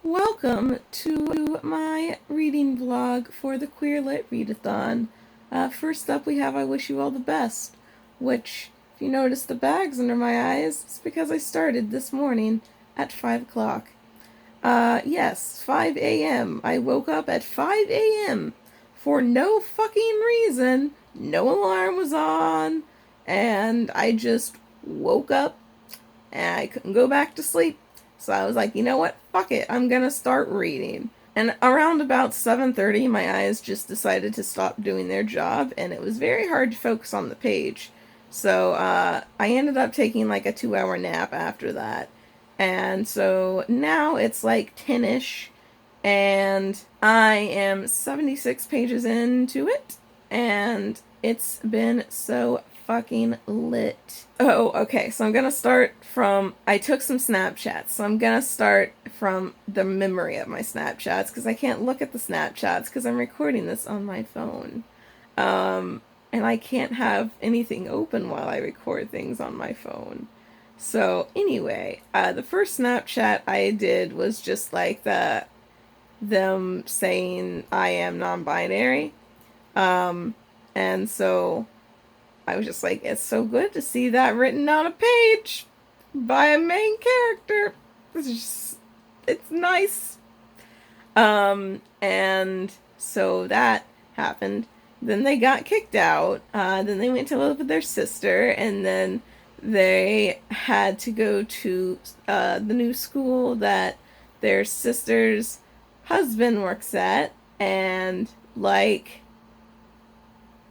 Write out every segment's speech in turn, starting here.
Welcome to my reading vlog for the Queer Lit Readathon. First up we have I Wish You All the Best, which, if you notice the bags under my eyes, it's because I started this morning at 5 o'clock. Yes, 5 a.m. I woke up at 5 a.m. for no fucking reason. No alarm was on, and I just woke up and I couldn't go back to sleep. So I was like, you know what? Fuck it. I'm gonna start reading. And around about 7:30, my eyes just decided to stop doing their job, and it was very hard to focus on the page. So I ended up taking like a 2-hour nap after that. And so now it's like 10-ish, and I am 76 pages into it, and it's been so fucking lit. Oh, okay, so I'm gonna start from, I took some Snapchats, so I'm gonna start from the memory of my Snapchats, because I can't look at the Snapchats, because I'm recording this on my phone. And I can't have anything open while I record things on my phone. So anyway, the first Snapchat I did was just like them saying I am non-binary. And so I was just like, it's so good to see that written on a page by a main character. It's nice. And so that happened. Then they got kicked out. Then they went to live with their sister, and then they had to go to the new school that their sister's husband works at, and like,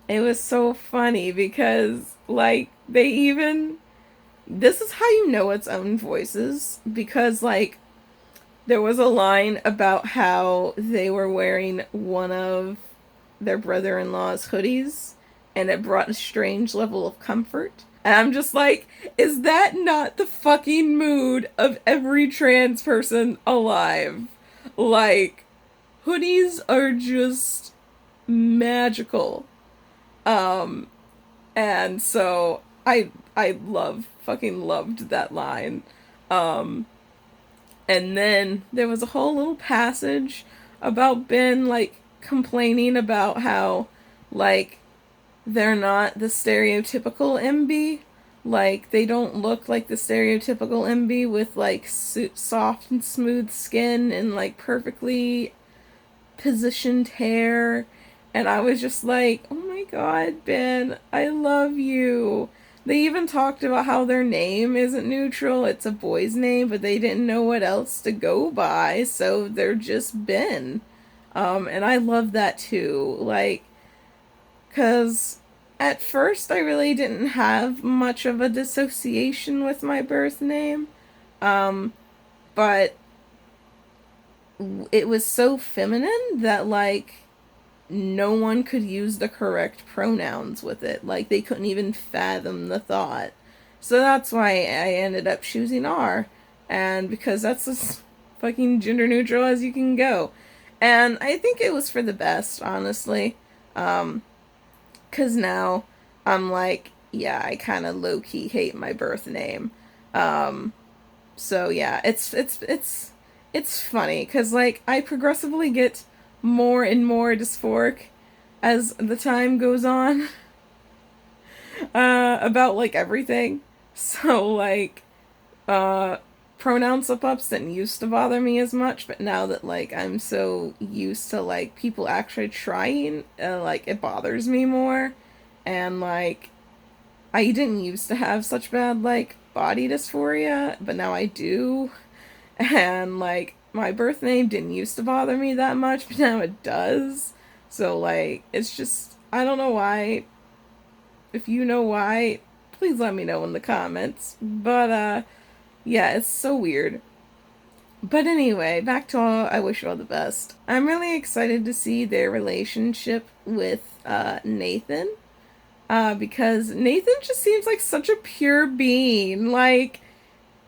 it was so funny because like this is how you know it's own voices, because like there was a line about how they were wearing one of their brother-in-law's hoodies and it brought a strange level of comfort. And I'm just like, is that not the fucking mood of every trans person alive? Like, hoodies are just magical. And so I fucking loved that line. And then there was a whole little passage about Ben like complaining about how like they're not the stereotypical MB. Like, they don't look like the stereotypical MB with like soft and smooth skin and like perfectly positioned hair. And I was just like, oh my god, Ben, I love you. They even talked about how their name isn't neutral, it's a boy's name, but they didn't know what else to go by, so they're just Ben. And I love that too. Like, because at first I really didn't have much of a dissociation with my birth name. But it was so feminine that like no one could use the correct pronouns with it. Like, they couldn't even fathom the thought. So that's why I ended up choosing R. And because that's as fucking gender neutral as you can go. And I think it was for the best, honestly. Because now I'm like, yeah, I kind of low-key hate my birth name. So yeah, it's funny because like I progressively get more and more dysphoric as the time goes on about like everything. So like pronoun slip-ups didn't used to bother me as much, but now that like I'm so used to like people actually trying, like it bothers me more. And like I didn't used to have such bad like body dysphoria, but now I do. And like my birth name didn't used to bother me that much, but now it does. So like it's just, I don't know why. If you know why, please let me know in the comments. But yeah, it's so weird. But anyway, back to all, I Wish You All the Best. I'm really excited to see their relationship with Nathan. Because Nathan just seems like such a pure being. Like,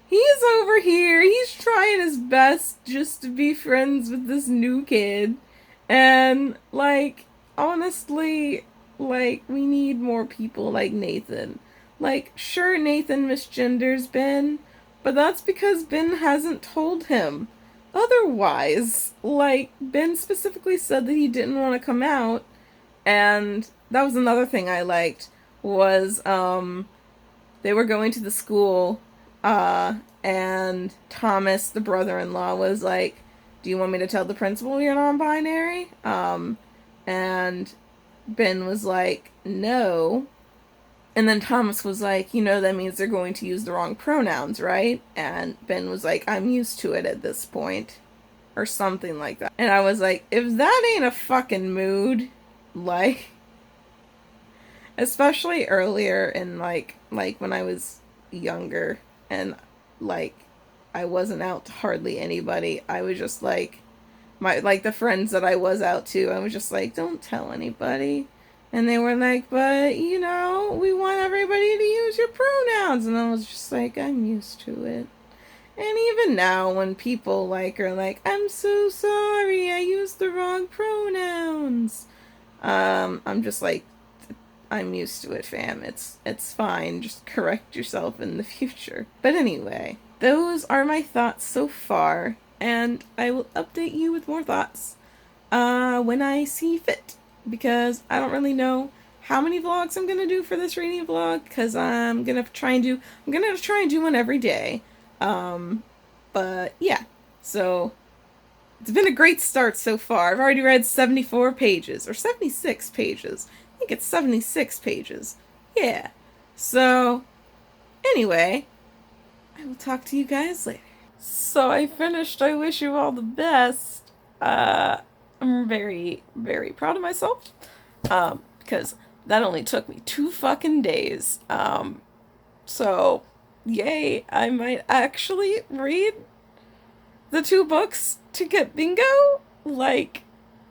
he's over here, he's trying his best just to be friends with this new kid. And, like, honestly, like, we need more people like Nathan. Like, sure, Nathan misgenders Ben, but that's because Ben hasn't told him. otherwise, like, Ben specifically said that he didn't want to come out, and that was another thing I liked, was, they were going to the school, and Thomas, the brother-in-law, was like, do you want me to tell the principal you're non-binary? And Ben was like, no. And then Thomas was like, that means they're going to use the wrong pronouns, right? And Ben was like, I'm used to it at this point. Or something like that. And I was like, if that ain't a fucking mood, like, especially earlier in, like when I was younger and, like, I wasn't out to hardly anybody. I was just like, the friends that I was out to, I was just like, don't tell anybody. And they were like, but, we want everybody to use your pronouns. And I was just like, I'm used to it. And even now, when people, like, are like, I'm so sorry, I used the wrong pronouns. I'm just like, I'm used to it, fam. It's fine. Just correct yourself in the future. But anyway, those are my thoughts so far. And I will update you with more thoughts when I see fit. Because I don't really know how many vlogs I'm gonna do for this reading vlog, because I'm gonna try and do one every day. But yeah, so it's been a great start so far. I've already read 74 pages, or 76 pages. I think it's 76 pages. Yeah. So anyway, I will talk to you guys later. So I finished I Wish You All the Best. I'm very, very proud of myself, because that only took me 2 fucking days. So, yay, I might actually read the 2 books to get bingo. Like,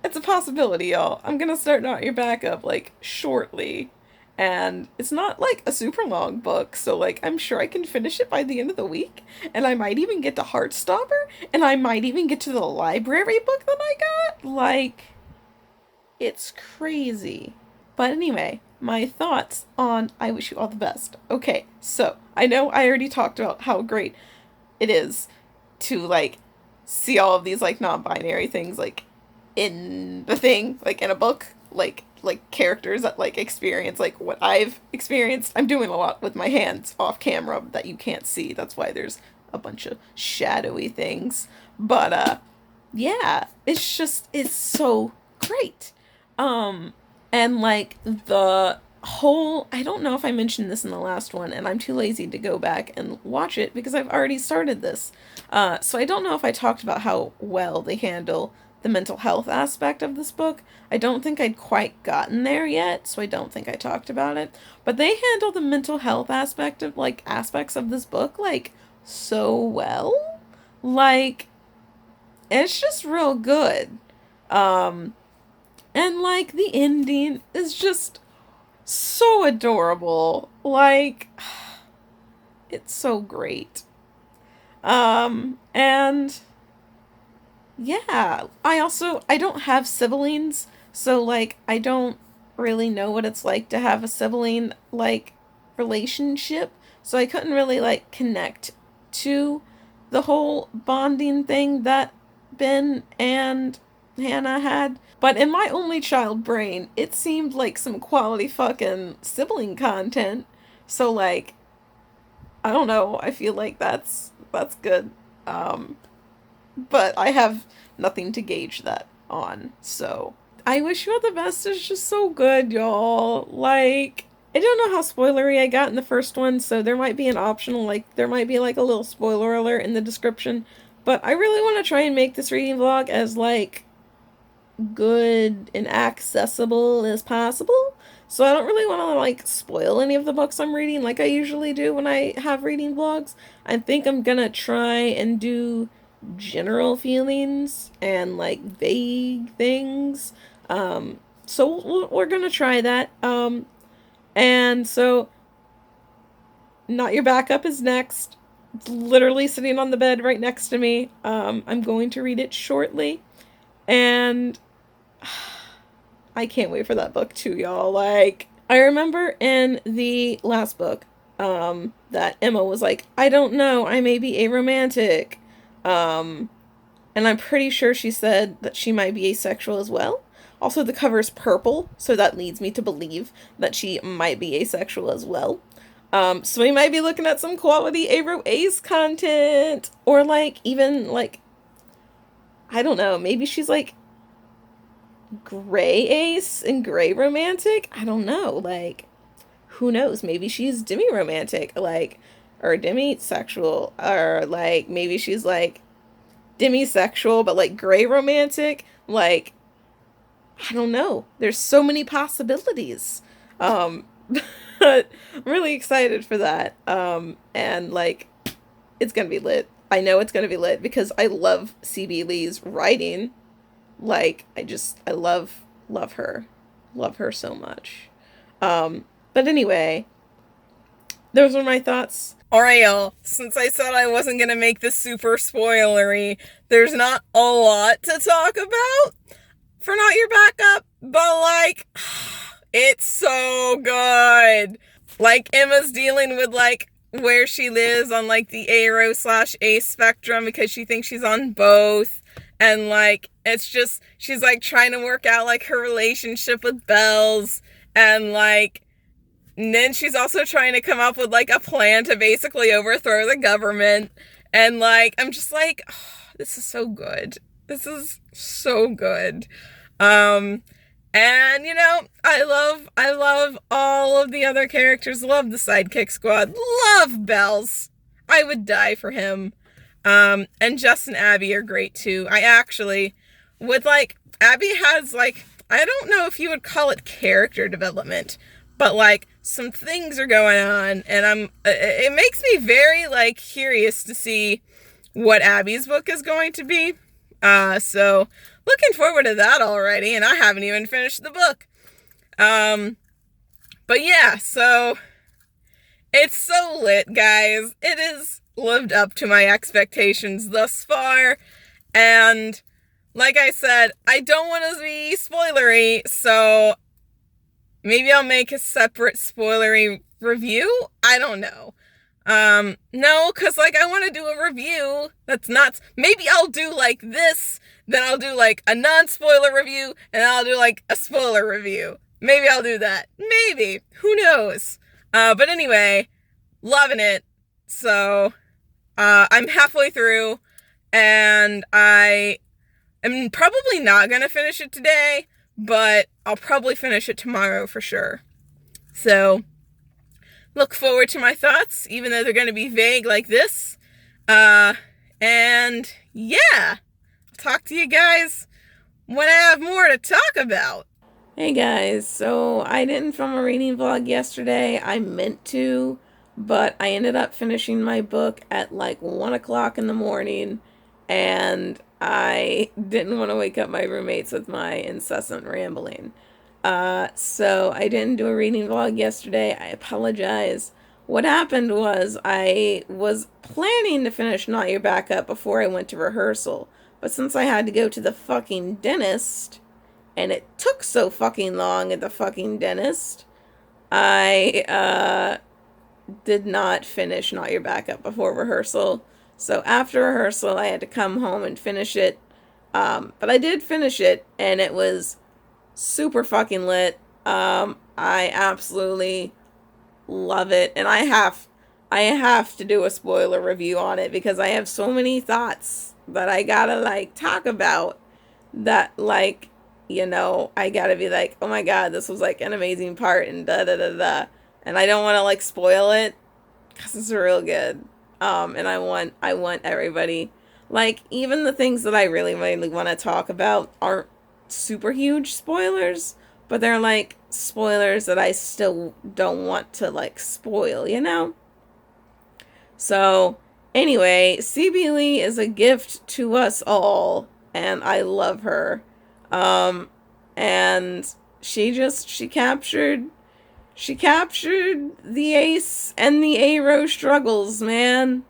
it's a possibility, y'all. I'm gonna start Not Your Backup, like, shortly. And it's not, like, a super long book, so, like, I'm sure I can finish it by the end of the week. And I might even get to Heartstopper, and I might even get to the library book that I got. Like, it's crazy. But anyway, my thoughts on I Wish You All the Best. Okay, so, I know I already talked about how great it is to, like, see all of these, like, non-binary things, like, in the thing, like, in a book, like characters that, like, experience, like, what I've experienced. I'm doing a lot with my hands off camera that you can't see. That's why there's a bunch of shadowy things. But, yeah, it's so great. And, like, the whole, I don't know if I mentioned this in the last one, and I'm too lazy to go back and watch it because I've already started this. So I don't know if I talked about how well they handle the mental health aspect of this book. I don't think I'd quite gotten there yet, so I don't think I talked about it. But they handle the mental health aspects of this book, like, so well. Like, it's just real good. And, like, the ending is just so adorable. Like, it's so great. And yeah, I don't have siblings, so, like, I don't really know what it's like to have a sibling, like, relationship, so I couldn't really, like, connect to the whole bonding thing that Ben and Hannah had. But in my only child brain, it seemed like some quality fucking sibling content, so, like, I don't know, I feel like that's good. But I have nothing to gauge that on, so I Wish You All the Best is just so good, y'all. Like, I don't know how spoilery I got in the first one, so there might be an optional, like, there might be, like, a little spoiler alert in the description, but I really want to try and make this reading vlog as, like, good and accessible as possible, so I don't really want to, like, spoil any of the books I'm reading like I usually do when I have reading vlogs. I think I'm gonna try and do general feelings and, like, vague things. So we're gonna try that. And so Not Your Backup is next. It's literally sitting on the bed right next to me. I'm going to read it shortly. And I can't wait for that book too, y'all. Like, I remember in the last book, that Emma was like, I don't know, I may be aromantic. and I'm pretty sure she said that she might be asexual as well. Also, the cover is purple, so that leads me to believe that she might be asexual as well. So we might be looking at some quality Aro Ace content, or like even like, I don't know, maybe she's like gray ace and gray romantic. I don't know, like, who knows? Maybe she's demi romantic, like, or demisexual, or like maybe she's like demisexual but like gray romantic. Like, I don't know. There's so many possibilities. Um, but I'm really excited for that. And like, it's gonna be lit. I know it's gonna be lit because I love CB Lee's writing. Like, I love her. Love her so much. But anyway, those were my thoughts. Alright, y'all. Since I said I wasn't gonna make this super spoilery, there's not a lot to talk about for Not Your Backup, but like, it's so good. Like, Emma's dealing with like where she lives on like the Aro/Ace spectrum because she thinks she's on both. And like, it's just, she's like trying to work out like her relationship with Bells. And like, and then she's also trying to come up with like a plan to basically overthrow the government. And like, I'm just like, oh, this is so good. This is so good. And you know, I love all of the other characters. Love the sidekick squad. Love Bells. I would die for him. And Jess and Abby are great too. I actually would like, Abby has like, I don't know if you would call it character development, but like some things are going on, and it makes me very like curious to see what Abby's book is going to be. So looking forward to that already, and I haven't even finished the book. But yeah, so it's so lit, guys. It has lived up to my expectations thus far, and like I said, I don't want to be spoilery, so maybe I'll make a separate spoilery review? I don't know. No, because, like, I want to do a review that's not... Maybe I'll do, like, this, then I'll do, like, a non-spoiler review, and I'll do, like, a spoiler review. Maybe I'll do that. Maybe. Who knows? But anyway, loving it. So, I'm halfway through, and I am probably not gonna finish it today, but I'll probably finish it tomorrow for sure. So, look forward to my thoughts, even though they're going to be vague like this. And yeah, I'll talk to you guys when I have more to talk about. Hey guys, so I didn't film a reading vlog yesterday. I meant to, but I ended up finishing my book at like 1 o'clock in the morning, and I didn't want to wake up my roommates with my incessant rambling. So I didn't do a reading vlog yesterday. I apologize. What happened was I was planning to finish Not Your Backup before I went to rehearsal, but since I had to go to the fucking dentist, and it took so fucking long at the fucking dentist, I, did not finish Not Your Backup before rehearsal. So after rehearsal, I had to come home and finish it. But I did finish it, and it was super fucking lit. I absolutely love it, and I have to do a spoiler review on it because I have so many thoughts that I gotta like talk about, that like, you know, I gotta be like, oh my god, this was like an amazing part, and da da da da, and I don't want to like spoil it because it's real good. And I want everybody, like, even the things that I really want to talk about aren't super huge spoilers, but they're like spoilers that I still don't want to like spoil, you know? So anyway, CB Lee is a gift to us all, and I love her. And she captured the Ace and the Aro struggles, man.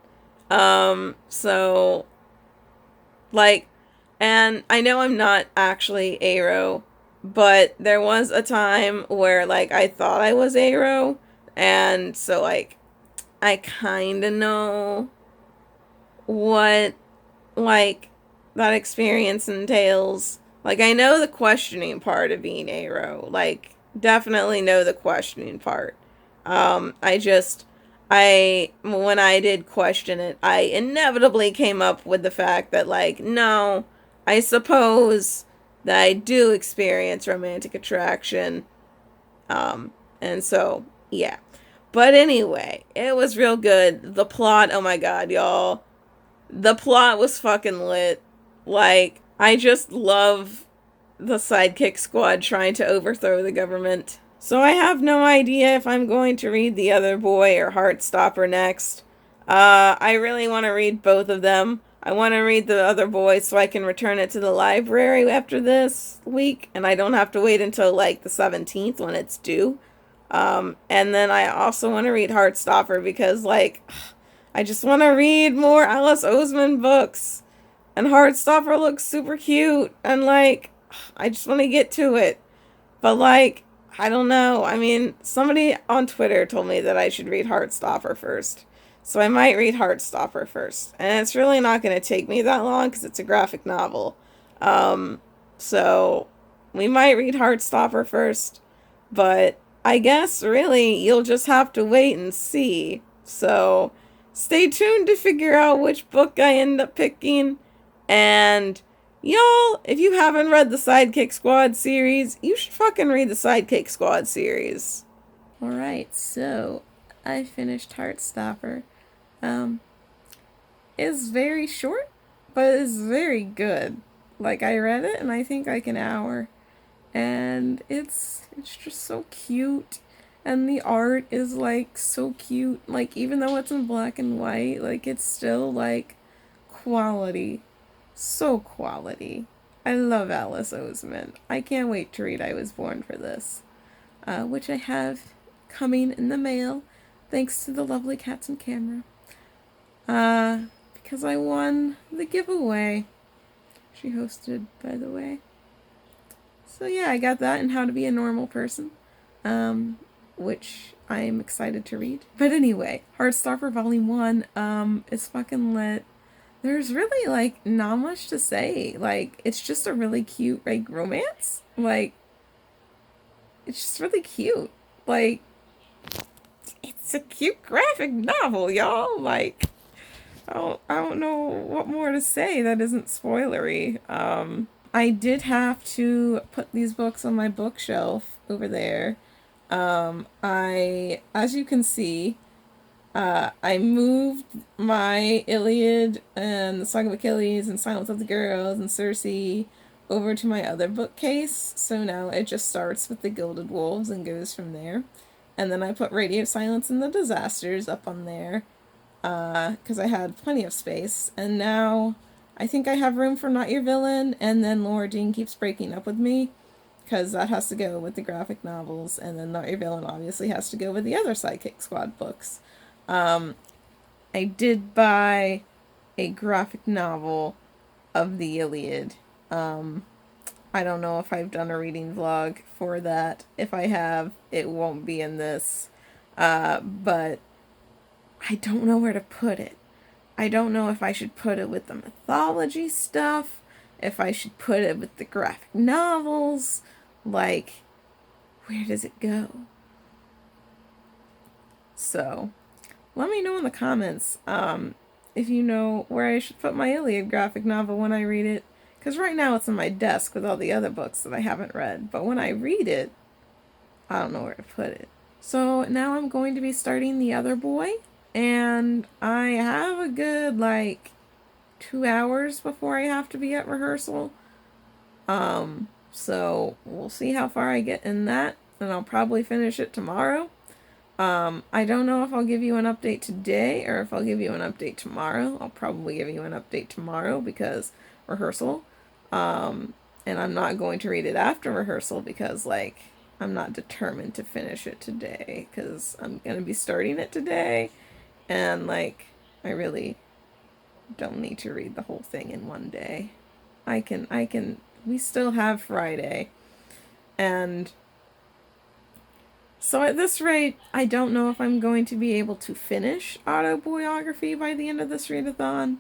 So like, and I know I'm not actually Aro, but there was a time where like I thought I was Aro, and so like I kind of know what like that experience entails. Like, I know the questioning part of being Aro. Like, definitely know the questioning part. When I did question it, I inevitably came up with the fact that, like, no, I suppose that I do experience romantic attraction. Um, and so, yeah. But anyway, it was real good. The plot, oh my god, y'all. The plot was fucking lit. Like, I just love the sidekick squad trying to overthrow the government. So I have no idea if I'm going to read The Other Boy or Heartstopper next. I really want to read both of them. I want to read The Other Boy so I can return it to the library after this week, and I don't have to wait until like the 17th when it's due. And then I also want to read Heartstopper because, like, I just want to read more Alice Oseman books. And Heartstopper looks super cute. And, like, I just want to get to it. But, like, I don't know. I mean, somebody on Twitter told me that I should read Heartstopper first. So I might read Heartstopper first. And it's really not going to take me that long because it's a graphic novel. So we might read Heartstopper first. But I guess, really, you'll just have to wait and see. So stay tuned to figure out which book I end up picking. And y'all, if you haven't read the Sidekick Squad series, you should fucking read the Sidekick Squad series. Alright, so I finished Heartstopper. It's very short, but it's very good. Like, I read it in I think like an hour. And it's just so cute. And the art is like so cute. Like, even though it's in black and white, like, it's still like quality. So quality. I love Alice Oseman. I can't wait to read I Was Born for this, which I have coming in the mail, thanks to the lovely Cats and Camera. Because I won the giveaway. She hosted, by the way. So yeah, I got that and How to Be a Normal Person, which I am excited to read. But anyway, Heartstopper Volume 1 is fucking lit. There's really, like, not much to say. Like, it's just a really cute, like, romance. Like, it's just really cute. Like, it's a cute graphic novel, y'all. Like, I don't know what more to say that isn't spoilery. I did have to put these books on my bookshelf over there. As you can see, I moved my Iliad and the Song of Achilles and Silence of the Girls and Circe over to my other bookcase. So now it just starts with the Gilded Wolves and goes from there. And then I put Radio Silence and the Disasters up on there because I had plenty of space. And now I think I have room for Not Your Villain, and then Laura Jean Keeps Breaking Up With Me because that has to go with the graphic novels, and then Not Your Villain obviously has to go with the other Sidekick Squad books. I did buy a graphic novel of the Iliad. I don't know if I've done a reading vlog for that. If I have, it won't be in this. But I don't know where to put it. I don't know if I should put it with the mythology stuff, if I should put it with the graphic novels. Like, where does it go? So, let me know in the comments if you know where I should put my Iliad graphic novel when I read it. Because right now it's on my desk with all the other books that I haven't read. But when I read it, I don't know where to put it. So now I'm going to be starting The Other Boy. And I have a good, like, 2 hours before I have to be at rehearsal. So we'll see how far I get in that. And I'll probably finish it tomorrow. I don't know if I'll give you an update today or if I'll give you an update tomorrow. I'll probably give you an update tomorrow because rehearsal. And I'm not going to read it after rehearsal because, like, I'm not determined to finish it today because I'm going to be starting it today. And, like, I really don't need to read the whole thing in one day. We still have Friday. And so at this rate, I don't know if I'm going to be able to finish autobiography by the end of this readathon,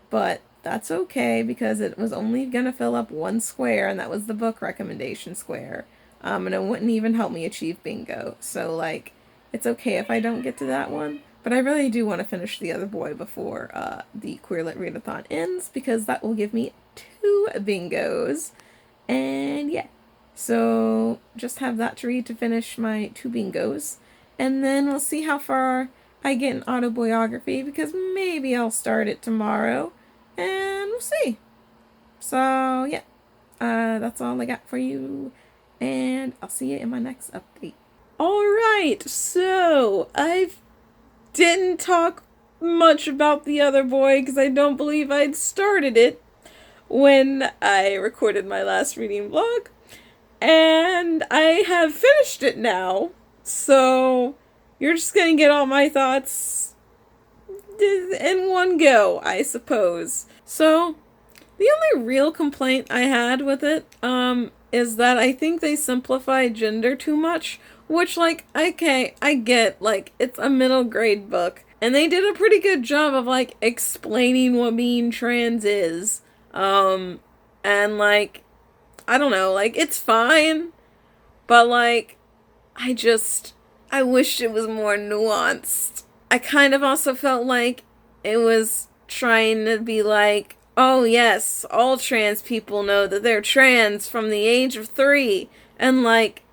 but that's okay, because it was only going to fill up one square, and that was the book recommendation square. And it wouldn't even help me achieve bingo. So, like, it's okay if I don't get to that one. But I really do want to finish The Other Boy before the Queer Lit Readathon ends, because that will give me 2 bingos. And yeah, so just have that to read to finish my 2 bingos. And then we'll see how far I get in autobiography, because maybe I'll start it tomorrow. And we'll see. So yeah, that's all I got for you. And I'll see you in my next update. Alright, so I didn't talk much about The Other Boy because I don't believe I'd started it when I recorded my last reading vlog. And I have finished it now, so you're just gonna get all my thoughts in one go, I suppose. So, the only real complaint I had with it, is that I think they simplify gender too much, which, like, okay, I get, like, it's a middle grade book, and they did a pretty good job of, like, explaining what being trans is, and, like, I don't know, like, it's fine, but, like, I wish it was more nuanced. I kind of also felt like it was trying to be like, oh yes, all trans people know that they're trans from the age of 3. And like,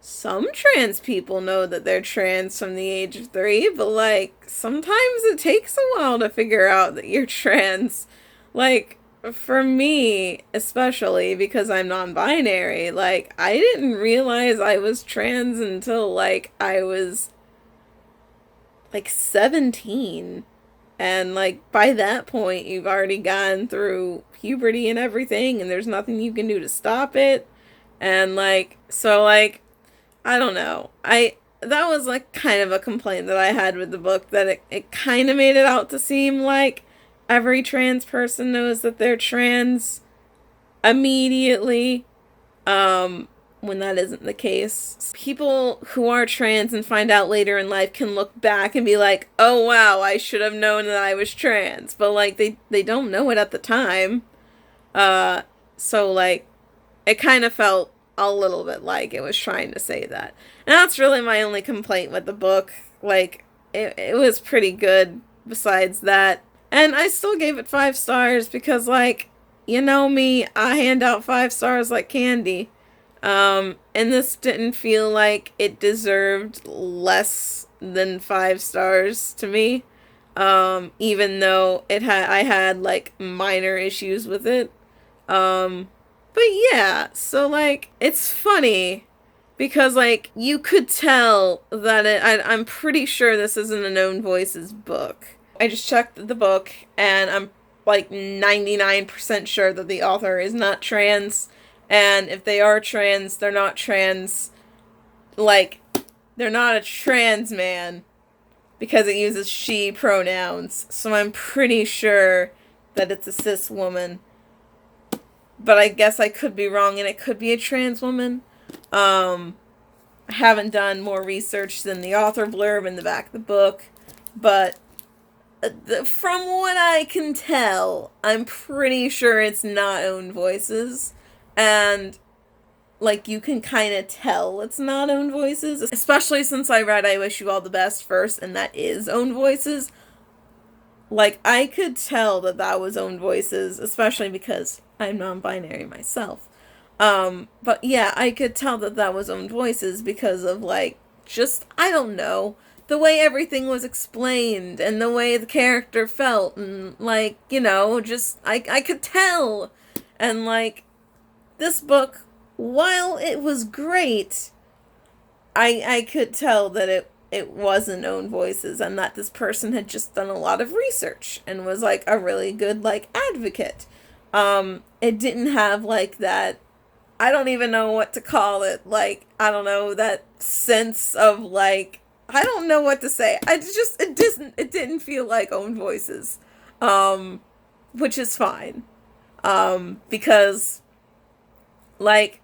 some trans people know that they're trans from the age of 3, but like, sometimes it takes a while to figure out that you're trans. Like, for me, especially because I'm non-binary, like, I didn't realize I was trans until like, I was like 17. And, like, by that point, you've already gone through puberty and everything, and there's nothing you can do to stop it. And, like, so, like, I don't know. That was, like, kind of a complaint that I had with the book, that it kind of made it out to seem like every trans person knows that they're trans immediately. When that isn't the case. People who are trans and find out later in life can look back and be like, oh wow, I should have known that I was trans. But like, they don't know it at the time. So like, it kind of felt a little bit like it was trying to say that. And that's really my only complaint with the book. Like, it was pretty good besides that. And I still gave it 5 stars because, like, you know me, I hand out 5 stars like candy. And this didn't feel like it deserved less than 5 stars to me. Even though I had like minor issues with it. But yeah, so like, it's funny because like, you could tell that I'm pretty sure this isn't a Known Voices book. I just checked the book and I'm like 99% sure that the author is not trans. And if they are trans, they're not trans, like, they're not a trans man, because it uses she pronouns. So I'm pretty sure that it's a cis woman. But I guess I could be wrong, and it could be a trans woman. I haven't done more research than the author blurb in the back of the book. But from what I can tell, I'm pretty sure it's not Own Voices. And, like, you can kind of tell it's not Own Voices, especially since I read I Wish You All the Best first, and that is Own Voices. Like, I could tell that was Own Voices, especially because I'm non-binary myself. But yeah, I could tell that was Own Voices because of, like, just, I don't know, the way everything was explained, and the way the character felt, and, like, you know, just, I could tell. And, like, this book, while it was great, I could tell that it wasn't Own Voices, and that this person had just done a lot of research and was like a really good like advocate. It didn't have like that, I don't even know what to call it, like, I don't know, that sense of like, I don't know what to say. It didn't feel like Own Voices. Which is fine. Because like,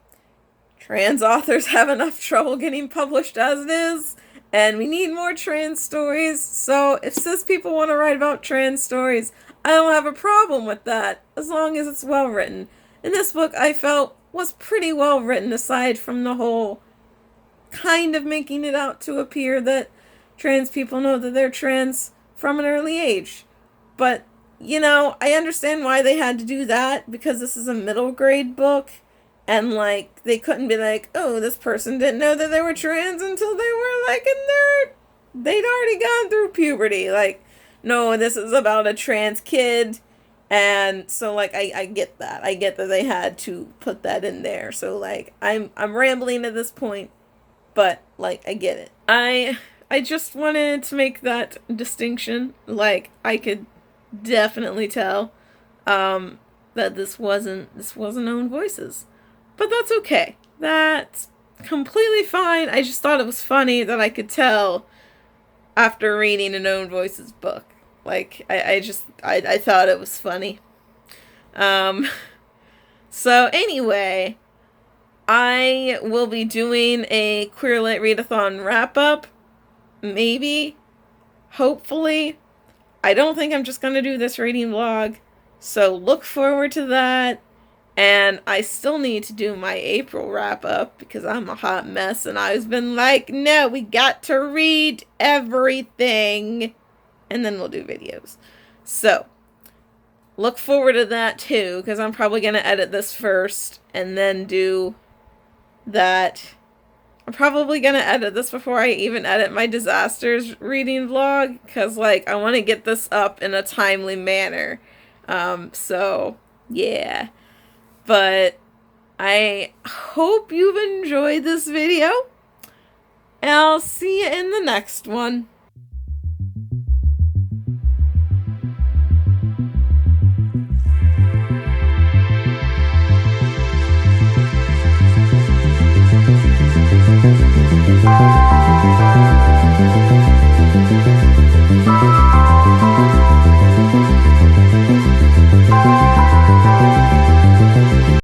trans authors have enough trouble getting published as it is, and we need more trans stories. So if cis people want to write about trans stories, I don't have a problem with that, as long as it's well written. And this book, I felt, was pretty well written, aside from the whole kind of making it out to appear that trans people know that they're trans from an early age. But, you know, I understand why they had to do that, because this is a middle grade book, and, like, they couldn't be like, oh, this person didn't know that they were trans until they were, like, they'd already gone through puberty. Like, no, this is about a trans kid, and so, like, I get that. I get that they had to put that in there. So, like, I'm rambling at this point, but, like, I get it. I just wanted to make that distinction. Like, I could definitely tell that this wasn't Own Voices. But that's okay. That's completely fine. I just thought it was funny that I could tell after reading an Own Voices book. Like, I thought it was funny. So anyway, I will be doing a Queer Lit Readathon wrap-up. Maybe. Hopefully. I don't think I'm just going to do this reading vlog. So look forward to that. And I still need to do my April wrap-up because I'm a hot mess. And I've been like, no, we got to read everything. And then we'll do videos. So, look forward to that too. Because I'm probably going to edit this first. And then do that. I'm probably going to edit this before I even edit my disasters reading vlog. Because, like, I want to get this up in a timely manner. So, yeah. But I hope you've enjoyed this video. And I'll see you in the next one.